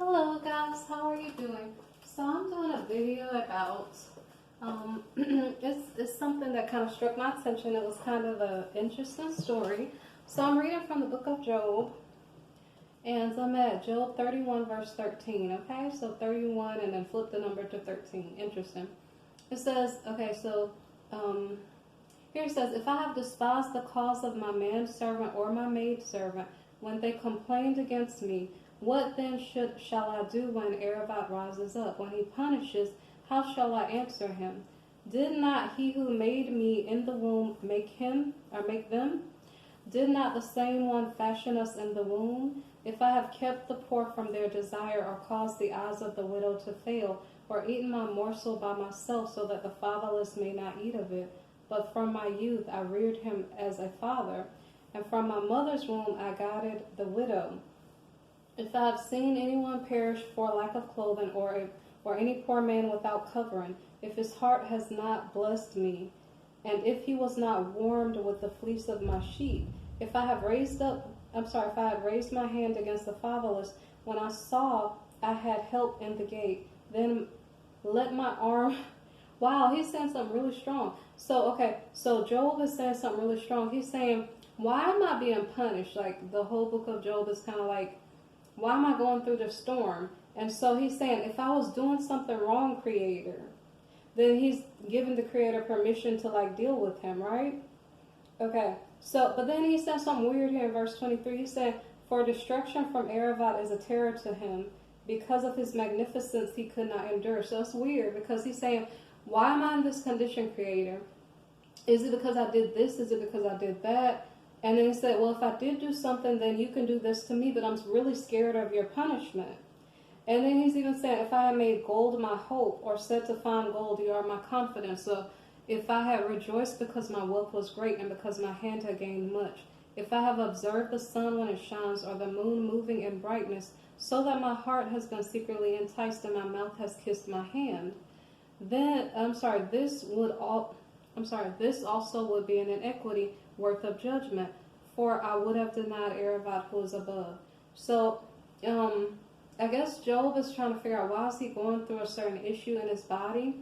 Hello guys, how are you doing? So I'm doing a video about it's something that kind of struck my attention. It was kind of an interesting story. So I'm reading from the book of Job, and I'm at Job 31 verse 13. Okay, so 31 and then flip the number to 13. Interesting. It says, okay, so here it says, if I have despised the cause of my manservant or my maidservant when they complained against me, what then shall I do when Arabot rises up? When he punishes, how shall I answer him? Did not he who made me in the womb make him or make them? Did not the same one fashion us in the womb? If I have kept the poor from their desire, or caused the eyes of the widow to fail, or eaten my morsel by myself, so that the fatherless may not eat of it, but from my youth I reared him as a father, and from my mother's womb I guided the widow. If I have seen anyone perish for lack of clothing, or any poor man without covering, if his heart has not blessed me, and if he was not warmed with the fleece of my sheep, if I had raised my hand against the fatherless, when I saw I had help in the gate, then let my arm. Wow, he's saying something really strong. So Job is saying something really strong. He's saying, why am I being punished? Like, the whole book of Job is kind of like, why am I going through the storm? And so he's saying, if I was doing something wrong, Creator, then he's giving the Creator permission to like deal with him, right? Okay. So, but then he says something weird here in verse 23. He said, for destruction from Arabot is a terror to him. Because of his magnificence, he could not endure. So it's weird because he's saying, why am I in this condition, Creator? Is it because I did this? Is it because I did that? And then he said, well, if I did do something, then you can do this to me, but I'm really scared of your punishment. And then he's even saying, if I had made gold my hope, or said to find gold, you are my confidence. So if I had rejoiced because my wealth was great and because my hand had gained much, if I have observed the sun when it shines, or the moon moving in brightness, so that my heart has been secretly enticed and my mouth has kissed my hand, then, this also would be an inequity worth of judgment, for I would have denied Arabot who is above. So, I guess Job is trying to figure out, why is he going through a certain issue in his body.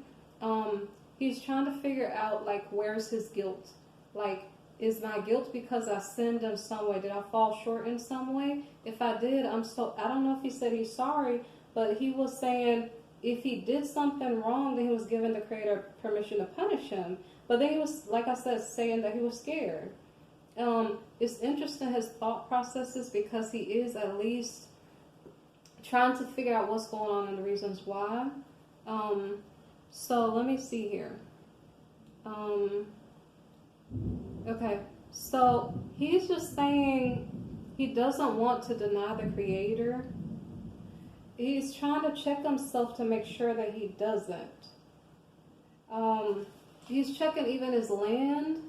He's trying to figure out, like, where's his guilt? Like, is my guilt because I sinned in some way? Did I fall short in some way? If I did, I don't know if he said he's sorry, but he was saying if he did something wrong, then he was giving the Creator permission to punish him. But then he was, like I said, saying that he was scared. It's interesting, his thought processes, because he is at least trying to figure out what's going on and the reasons why. So let me see here. Okay, so he's just saying he doesn't want to deny the Creator. He's trying to check himself to make sure that he doesn't. He's checking even his land.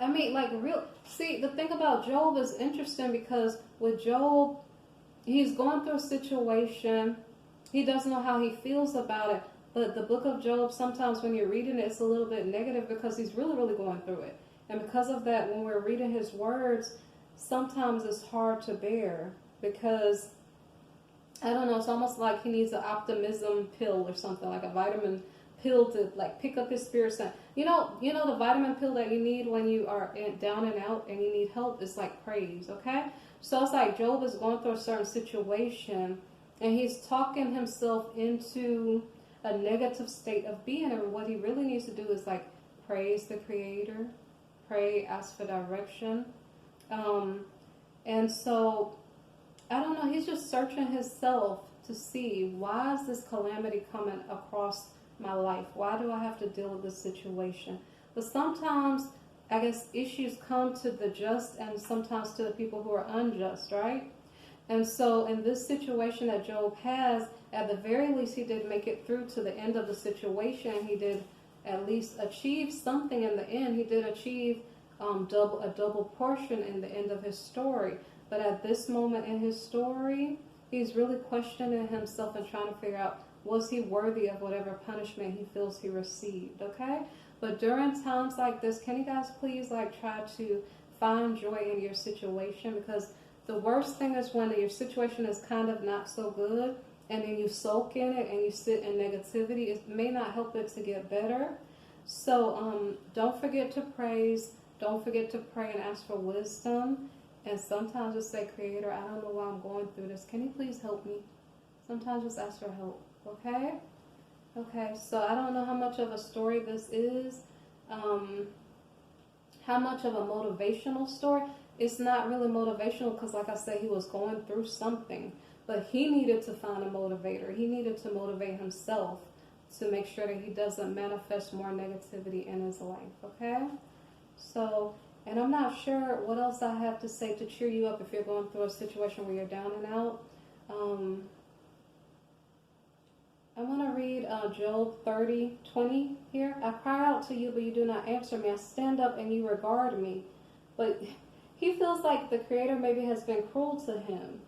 I mean, like, see, the thing about Job is interesting, because with Job, he's going through a situation. He doesn't know how he feels about it. But the book of Job, sometimes when you're reading it, it's a little bit negative because he's really, really going through it. And because of that, when we're reading his words, sometimes it's hard to bear, because, I don't know, it's almost like he needs an optimism pill or something, like a vitamin pill to like pick up his spirits. You know the vitamin pill that you need when you are down and out and you need help is like praise, okay? So it's like Job is going through a certain situation, and he's talking himself into a negative state of being, and what he really needs to do is like praise the Creator, pray, ask for direction. And so, I don't know, he's just searching himself to see, why is this calamity coming across my life? Why do I have to deal with this situation? But sometimes, I guess, issues come to the just and sometimes to the people who are unjust, right? And so in this situation that Job has, at the very least, he did make it through to the end of the situation. He did at least achieve something in the end. He did achieve a double portion in the end of his story. But at this moment in his story, he's really questioning himself and trying to figure out, was he worthy of whatever punishment he feels he received, okay? But during times like this, can you guys please like try to find joy in your situation? Because The worst thing is when your situation is kind of not so good and then you sulk in it and you sit in negativity. It may not help it to get better. So don't forget to praise. Don't forget to pray and ask for wisdom. And sometimes just say, Creator, I don't know why I'm going through this. Can you please help me? Sometimes just ask for help. Okay? Okay, so I don't know how much of a story this is. How much of a motivational story. It's not really motivational because, like I said, he was going through something. But he needed to find a motivator. He needed to motivate himself to make sure that he doesn't manifest more negativity in his life. Okay? So, and I'm not sure what else I have to say to cheer you up if you're going through a situation where you're down and out. I'm going to read Job 30:20 here. I cry out to you, but you do not answer me. I stand up and you regard me. But he feels like the Creator maybe has been cruel to him.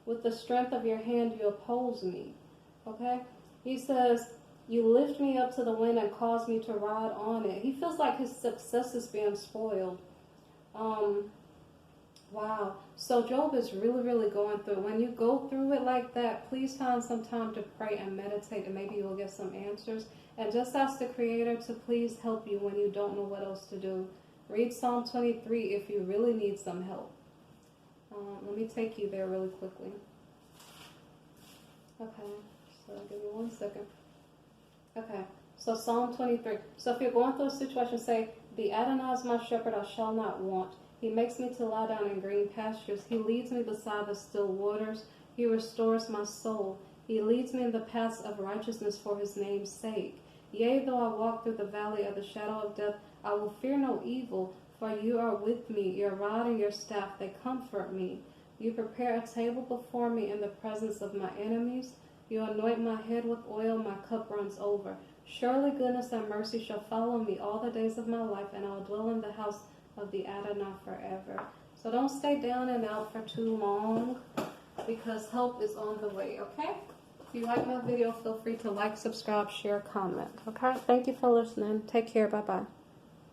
With the strength of your hand, you oppose me. Okay? He says, you lift me up to the wind and cause me to ride on it. He feels like his success is being spoiled. Wow. So Job is really, really going through it. When you go through it like that, please find some time to pray and meditate, and maybe you'll get some answers. And just ask the Creator to please help you when you don't know what else to do. Read Psalm 23 if you really need some help. Let me take you there really quickly. Okay, so give me 1 second. Okay, so Psalm 23. So if you're going through a situation, say, the Adonai is my shepherd, I shall not want. He makes me to lie down in green pastures. He leads me beside the still waters. He restores my soul. He leads me in the paths of righteousness for his name's sake. Yea, though I walk through the valley of the shadow of death, I will fear no evil, for you are with me. Your rod and your staff, they comfort me. You prepare a table before me in the presence of my enemies. You anoint my head with oil, my cup runs over. Surely goodness and mercy shall follow me all the days of my life, and I will dwell in the house of the Adonai forever. So don't stay down and out for too long, because help is on the way, okay? If you like my video, feel free to like, subscribe, share, comment, okay? Thank you for listening. Take care. Bye-bye.